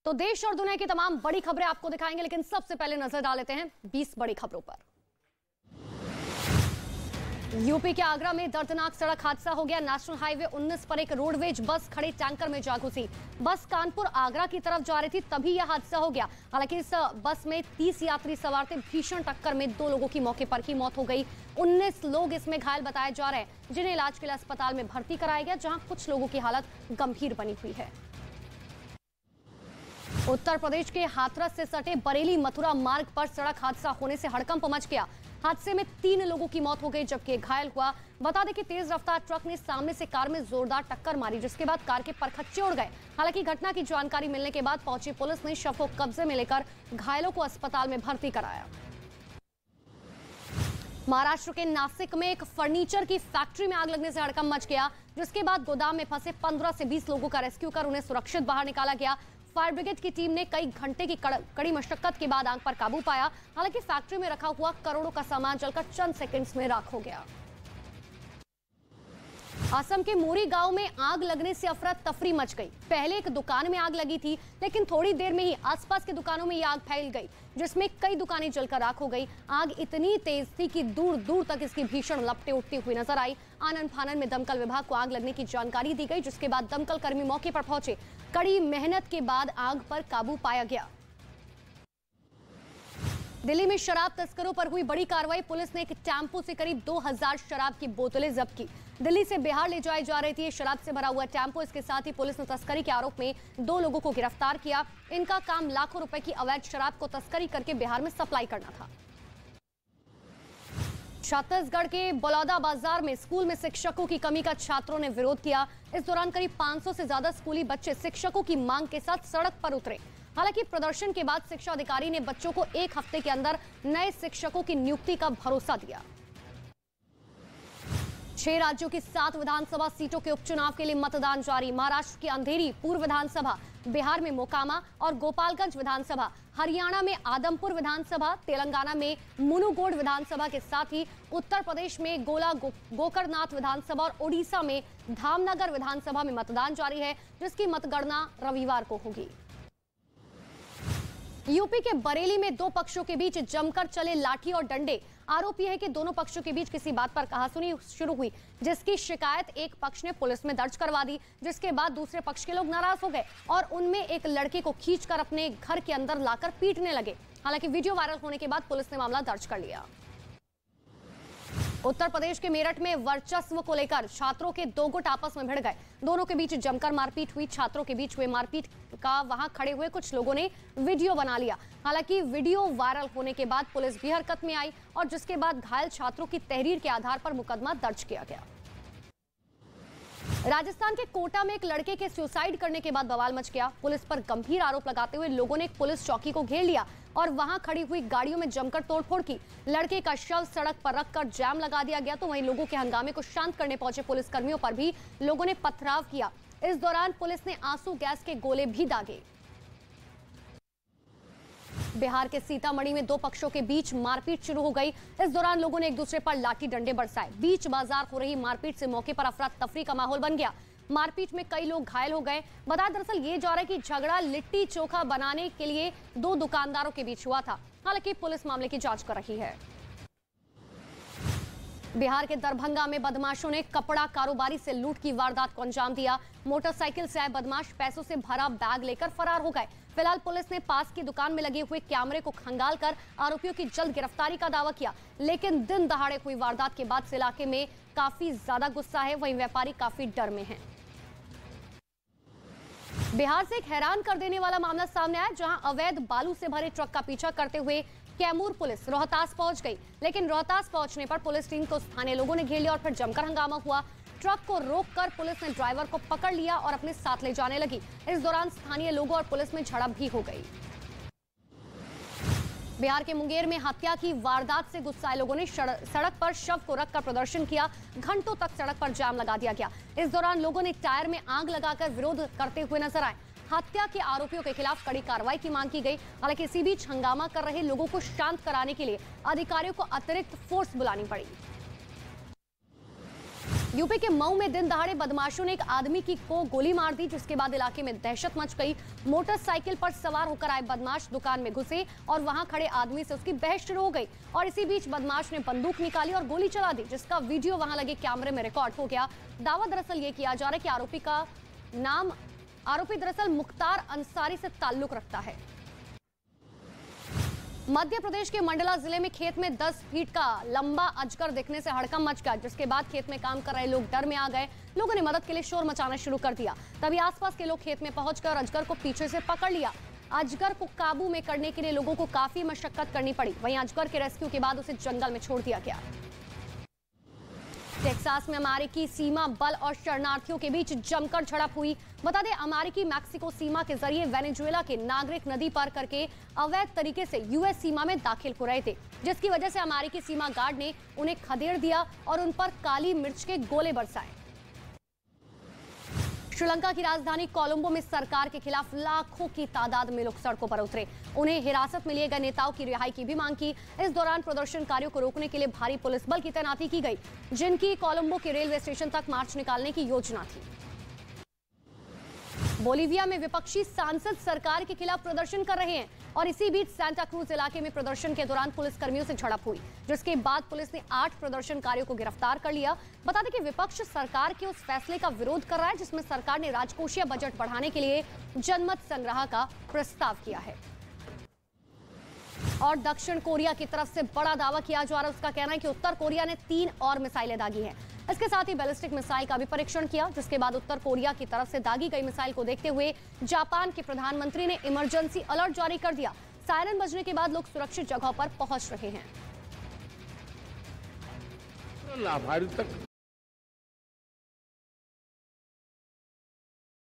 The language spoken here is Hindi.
तो देश और दुनिया की तमाम बड़ी खबरें आपको दिखाएंगे, लेकिन सबसे पहले नजर डाल लेते हैं 20 बड़ी खबरों पर। यूपी के आगरा में दर्दनाक सड़क हादसा हो गया। नेशनल हाईवे 19 पर एक रोडवेज बस खड़े टैंकर में जा घुसी। बस कानपुर आगरा की तरफ जा रही थी, तभी यह हादसा हो गया। हालांकि इस बस में 30 यात्री सवार थे। भीषण टक्कर में 2 लोगों की मौके पर ही मौत हो गई। 19 लोग इसमें घायल बताए जा रहे हैं, जिन्हें इलाज के लिए अस्पताल में भर्ती कराया गया, जहां कुछ लोगों की हालत गंभीर बनी हुई है। उत्तर प्रदेश के हाथरस से सटे बरेली मथुरा मार्ग पर सड़क हादसा होने से हड़कंप मच गया। हादसे में 3 लोगों की मौत हो गई, जबकि एक घायल हुआ। बता दें कि तेज रफ्तार ट्रक ने सामने से कार में जोरदार टक्कर मारी, जिसके बाद कार के परखच्चे उड़ गए। हालांकि घटना की जानकारी मिलने के बाद पहुंची पुलिस ने शव को कब्जे में लेकर घायलों को अस्पताल में भर्ती कराया। महाराष्ट्र के नासिक में एक फर्नीचर की फैक्ट्री में आग लगने से हड़कंप मच गया, जिसके बाद गोदाम में फंसे 15 से 20 लोगों का रेस्क्यू कर उन्हें सुरक्षित बाहर निकाला गया। फायर ब्रिगेड की टीम ने कई घंटे की कड़ी मशक्कत के बाद आग पर काबू पाया। हालांकि फैक्ट्री में रखा हुआ करोड़ों का सामान जलकर चंद सेकंड्स में राख हो गया। असम के मोरी गांव में आग लगने से अफरा तफरी मच गई। पहले एक दुकान में आग लगी थी, लेकिन थोड़ी देर में ही आसपास के दुकानों में यह आग फैल गई, जिसमें कई दुकानें जलकर राख हो गई। आग इतनी तेज थी कि दूर दूर तक इसकी भीषण लपटें उठती हुई नजर आई। आनन फानन में दमकल विभाग को आग लगने की जानकारी दी गई, जिसके बाद दमकल कर्मी मौके पर पहुंचे। कड़ी मेहनत के बाद आग पर काबू पाया गया। दिल्ली में शराब तस्करों पर हुई बड़ी कार्रवाई। पुलिस ने एक टेम्पो से करीब 2000 शराब की बोतलें जब्त की। दिल्ली से बिहार ले जाई जा रही थी शराब से भरा हुआ टेम्पो। इसके साथ ही पुलिस ने तस्करी के आरोप में 2 लोगों को गिरफ्तार किया। इनका काम लाखों रुपए की अवैध शराब को तस्करी करके बिहार में सप्लाई करना था। छत्तीसगढ़ के बलौदा बाजार में स्कूल में शिक्षकों की कमी का छात्रों ने विरोध किया। इस दौरान करीब 500 से ज्यादा स्कूली बच्चे शिक्षकों की मांग के साथ सड़क पर उतरे। हालांकि प्रदर्शन के बाद शिक्षा अधिकारी ने बच्चों को 1 हफ्ते के अंदर नए शिक्षकों की नियुक्ति का भरोसा दिया। 6 राज्यों की 7 विधानसभा सीटों के उपचुनाव के लिए मतदान जारी। महाराष्ट्र की अंधेरी पूर्व विधानसभा, बिहार में मोकामा और गोपालगंज विधानसभा, हरियाणा में आदमपुर विधानसभा, तेलंगाना में मुनुगोड विधानसभा के साथ ही उत्तर प्रदेश में गोकर्णनाथ विधानसभा और ओडिशा में धामनगर विधानसभा में मतदान जारी है, जिसकी मतगणना रविवार को होगी। यूपी के बरेली में 2 पक्षों के बीच जमकर चले लाठी और डंडे। आरोप यह है कि दोनों पक्षों के बीच किसी बात पर कहासुनी शुरू हुई, जिसकी शिकायत एक पक्ष ने पुलिस में दर्ज करवा दी, जिसके बाद दूसरे पक्ष के लोग नाराज हो गए और उनमें एक लड़के को खींचकर अपने घर के अंदर लाकर पीटने लगे। हालांकि वीडियो वायरल होने के बाद पुलिस ने मामला दर्ज कर लिया। उत्तर प्रदेश के मेरठ में वर्चस्व को लेकर छात्रों के 2 गुट आपस में भिड़ गए। दोनों के बीच जमकर मारपीट हुई। छात्रों के बीच हुए मारपीट का वहां खड़े हुए कुछ लोगों ने वीडियो बना लिया। हालांकि वीडियो वायरल होने के बाद पुलिस भी हरकत में आई और जिसके बाद घायल छात्रों की तहरीर के आधार पर मुकदमा दर्ज किया गया। राजस्थान के कोटा में एक लड़के के सुसाइड करने के बाद बवाल मच गया। पुलिस पर गंभीर आरोप लगाते हुए लोगों ने एक पुलिस चौकी को घेर लिया और वहां खड़ी हुई गाड़ियों में जमकर तोड़फोड़ की। लड़के का शव सड़क पर रखकर जाम लगा दिया गया, तो वहीं लोगों के हंगामे को शांत करने पहुंचे पुलिसकर्मियों पर भी लोगों ने पथराव किया। इस दौरान पुलिस ने आंसू गैस के गोले भी दागे। बिहार के सीतामढ़ी में 2 पक्षों के बीच मारपीट शुरू हो गई। इस दौरान लोगों ने एक दूसरे पर लाठी डंडे बरसाए। बीच बाजार हो रही मारपीट से मौके पर अफरा तफरी का माहौल बन गया। मारपीट में कई लोग घायल हो गए। बताया दरअसल ये जा रहा है कि झगड़ा लिट्टी चोखा बनाने के लिए 2 दुकानदारों के बीच हुआ था। हालांकि पुलिस मामले की जांच कर रही है। बिहार के दरभंगा में बदमाशों ने कपड़ा कारोबारी से लूट की वारदात को अंजाम दिया। मोटरसाइकिल से आए बदमाश पैसों से भरा बैग लेकर फरार हो गए। फिलहाल पुलिस ने पास की दुकान में लगे हुए कैमरे को खंगालकर आरोपियों की जल्द गिरफ्तारी का दावा किया, लेकिन दिन दहाड़े हुई वारदात के बाद से इलाके में काफी ज्यादा गुस्सा है। वहीं व्यापारी काफी डर में हैं। बिहार से एक हैरान कर देने वाला मामला सामने आया, जहां अवैध बालू से भरे ट्रक का पीछा करते हुए कैमूर पुलिस रोहतास पहुंच गई। लेकिन रोहतास पहुंचने पर पुलिस टीम को स्थानीय लोगों ने घेर लिया और फिर जमकर हंगामा हुआ। ट्रक को रोककर पुलिस ने ड्राइवर को पकड़ लिया और अपने साथ ले जाने लगी। इस दौरान स्थानीय लोगों और पुलिस में झड़प भी हो गई। बिहार के मुंगेर में हत्या की वारदात से गुस्साए लोगों ने सड़क पर शव को रखकर प्रदर्शन किया। घंटों तक सड़क पर जाम लगा दिया गया। इस दौरान लोगों ने टायर में आग लगाकर विरोध करते हुए नजर आए। हत्या के आरोपियों के खिलाफ कड़ी कार्रवाई की मांग की गई। हालांकि इसी बीच हंगामा कर रहे लोगों को शांत कराने के लिए अधिकारियों को अतिरिक्त फोर्स बुलानी पड़ी। यूपी के मऊ में दिन दहाड़े बदमाशों ने एक आदमी को गोली मार दी, जिसके बाद इलाके में दहशत मच गई। मोटरसाइकिल पर सवार होकर आए बदमाश दुकान में घुसे और वहां खड़े आदमी से उसकी बहस शुरू हो गई और इसी बीच बदमाश ने बंदूक निकाली और गोली चला दी, जिसका वीडियो वहां लगे कैमरे में रिकॉर्ड हो गया। दावा दरअसल ये किया जा रहा है कि आरोपी दरअसल मुख्तार अंसारी से ताल्लुक रखता है। मध्य प्रदेश के मंडला जिले में खेत में 10 फीट का लंबा अजगर दिखने से हड़कंप मच गया, जिसके बाद खेत में काम कर रहे लोग डर में आ गए। लोगों ने मदद के लिए शोर मचाना शुरू कर दिया। तभी आसपास के लोग खेत में पहुंचकर अजगर को पीछे से पकड़ लिया। अजगर को काबू में करने के लिए लोगों को काफी मशक्कत करनी पड़ी। वहीं अजगर के रेस्क्यू के बाद उसे जंगल में छोड़ दिया गया। टेक्सास में अमेरिकी सीमा बल और शरणार्थियों के बीच जमकर झड़प हुई। बता दें, अमेरिकी मैक्सिको सीमा के जरिए वेनेजुएला के नागरिक नदी पार करके अवैध तरीके से यूएस सीमा में दाखिल हो रहे थे, जिसकी वजह से अमेरिकी सीमा गार्ड ने उन्हें खदेड़ दिया और उन पर काली मिर्च के गोले बरसाए। श्रीलंका की राजधानी कोलंबो में सरकार के खिलाफ लाखों की तादाद में लोग सड़कों पर उतरे। उन्हें हिरासत में लिए गए नेताओं की रिहाई की भी मांग की। इस दौरान प्रदर्शनकारियों को रोकने के लिए भारी पुलिस बल की तैनाती की गई, जिनकी कोलंबो के रेलवे स्टेशन तक मार्च निकालने की योजना थी। बोलीविया में विपक्षी सांसद सरकार के खिलाफ प्रदर्शन कर रहे हैं और इसी बीच सांता क्रूज इलाके में प्रदर्शन के दौरान पुलिसकर्मियों से झड़प हुई, जिसके बाद पुलिस ने 8 प्रदर्शनकारियों को गिरफ्तार कर लिया। बता दें कि विपक्ष सरकार के उस फैसले का विरोध कर रहा है जिसमें सरकार ने राजकोषीय बजट बढ़ाने के लिए जनमत संग्रह का प्रस्ताव किया है। और दक्षिण कोरिया की तरफ से बड़ा दावा किया जा रहा है। उसका कहना है कि उत्तर कोरिया ने 3 और मिसाइलें दागी हैं। इसके साथ ही बैलिस्टिक मिसाइल का भी परीक्षण किया, जिसके बाद उत्तर कोरिया की तरफ से दागी गई मिसाइल को देखते हुए जापान के प्रधानमंत्री ने इमरजेंसी अलर्ट जारी कर दिया। सायरन बजने के बाद लोग सुरक्षित जगहों पर पहुंच रहे हैं। लाभार्थी तक